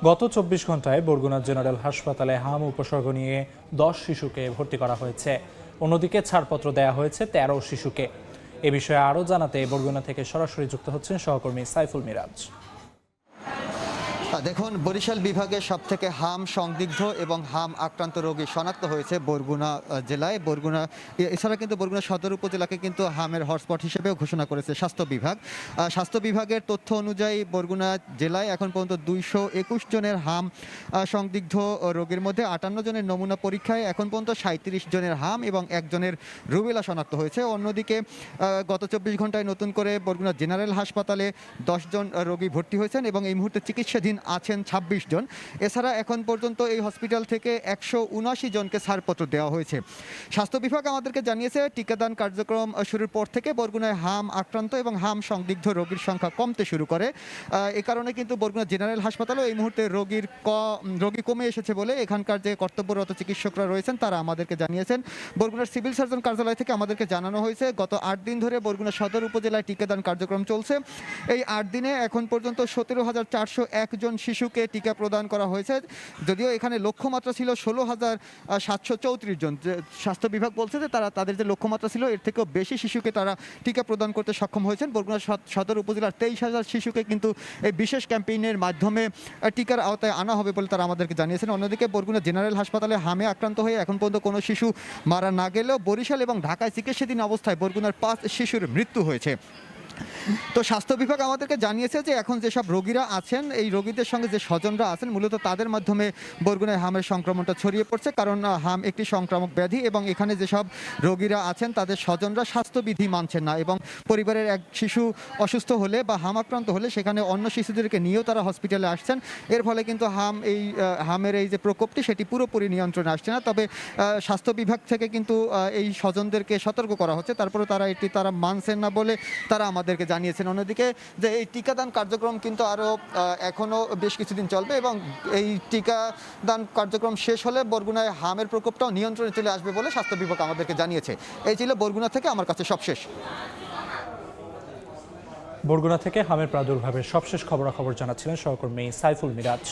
গত ২৪ ঘন্টায় বরগুনা জেনারেল হাসপাতালে হাম উপসর্গ নিয়ে ১০ শিশুকে ভর্তি করা হয়েছে। অন্যদিকে ছাড়পত্র দেয়া হয়েছে ১৩ শিশুকে। এ বিষয়ে আরও জানাতে বরগুনা থেকে সরাসরি যুক্ত হচ্ছেন সহকর্মী সাইফুল মিরাজ। দেখুন, বরিশাল বিভাগের সবথেকে হাম সংদিগ্ধ এবং হাম আক্রান্ত রোগী শনাক্ত হয়েছে বরগুনা জেলায়। এছাড়া কিন্তু বরগুনা সদর উপজেলাকে কিন্তু হামের হটস্পট হিসেবেও ঘোষণা করেছে স্বাস্থ্য বিভাগ। স্বাস্থ্য বিভাগের তথ্য অনুযায়ী বরগুনা জেলায় এখন পর্যন্ত ২২১ জনের হাম সংদিগ্ধ রোগীর মধ্যে ৫৮ জনের নমুনা পরীক্ষায় এখন পর্যন্ত ৩৭ জনের হাম এবং একজনের রুবেলা শনাক্ত হয়েছে। অন্যদিকে গত ২৪ ঘন্টায় নতুন করে বরগুনা জেনারেল হাসপাতালে ১০ জন রোগী ভর্তি হয়েছেন এবং এই মুহূর্তে চিকিৎসাধীন আছেন ২৬ জন। এছাড়া এখন পর্যন্ত এই হসপিটাল থেকে ১৭৯ জনকে ছাড়পত্র দেওয়া হয়েছে। স্বাস্থ্য বিভাগ আমাদেরকে জানিয়েছে টিকাদান কার্যক্রম শুরুর পর থেকে বরগুনায় হাম আক্রান্ত এবং হাম সংদিগ্ধ রোগীর সংখ্যা কমতে শুরু করে। এ কারণে কিন্তু বরগুনা জেনারেল হাসপাতালেও এই মুহূর্তে রোগী কমে এসেছে বলে এখানকার যে কর্তব্যরত চিকিৎসকরা রয়েছেন তারা আমাদেরকে জানিয়েছেন। বরগুনার সিভিল সার্জন কার্যালয় থেকে আমাদেরকে জানানো হয়েছে গত ৮ দিন ধরে বরগুনা সদর উপজেলায় টিকাদান কার্যক্রম চলছে। এই ৮ দিনে এখন পর্যন্ত ১৭,৪০১ জন শিশুকে টিকা প্রদান করা হয়েছে। যদিও এখানে লক্ষ্যমাত্রা ছিল ১৬,৭৩৪ জন। স্বাস্থ্য বিভাগ বলছে যে তাদের যে লক্ষ্যমাত্রা ছিল এর থেকেও বেশি শিশুকে তারা টিকা প্রদান করতে সক্ষম হয়েছেন। বরগুনা সদর উপজেলার ২৩,০০০ শিশুকে কিন্তু এই বিশেষ ক্যাম্পেইনের মাধ্যমে টিকার আওতায় আনা হবে বলে তারা আমাদেরকে জানিয়েছেন। অন্যদিকে বরগুনা জেনারেল হাসপাতালে হামে আক্রান্ত হয়ে এখন পর্যন্ত কোনো শিশু মারা না গেলেও বরিশাল এবং ঢাকায় চিকিৎসাধীন অবস্থায় বরগুনার ৫ শিশুর মৃত্যু হয়েছে। তো স্বাস্থ্য বিভাগ আমাদেরকে জানিয়েছে যে এখন যেসব রোগীরা আছেন এই রোগীদের সঙ্গে যে স্বজনরা আছেন মূলত তাদের মাধ্যমে বরগুনায় হামের সংক্রমণটা ছড়িয়ে পড়ছে। কারণ হাম একটি সংক্রামক ব্যাধি এবং এখানে যেসব রোগীরা আছেন তাদের স্বজনরা স্বাস্থ্যবিধি মানছেন না এবং পরিবারের এক শিশু অসুস্থ হলে বা হাম আক্রান্ত হলে সেখানে অন্য শিশুদেরকে নিয়েও তারা হসপিটালে আসছেন। এর ফলে কিন্তু হামের এই যে প্রকোপটি সেটি পুরোপুরি নিয়ন্ত্রণে আসছে না। তবে স্বাস্থ্য বিভাগ থেকে কিন্তু এই স্বজনদেরকে সতর্ক করা হচ্ছে, তারপরে তারা মানছেন না বলে তারা আমাদেরকে জানিয়েছেন। অন্যদিকে যে এই টিকাদান কার্যক্রম কিন্তু আরও এখনও বেশ কিছুদিন চলবে এবং এই টিকাদান কার্যক্রম শেষ হলে বরগুনায় হামের প্রকোপটাও নিয়ন্ত্রণে চলে আসবে বলে স্বাস্থ্য বিভাগ আমাদেরকে জানিয়েছে। এই ছিল বরগুনা থেকে আমার কাছে সবশেষ। বরগুনা থেকে হামের প্রাদুর্ভাবের সবশেষ খবরাখবর জানাচ্ছিলেন সহকর্মী সাইফুল মিরাজ।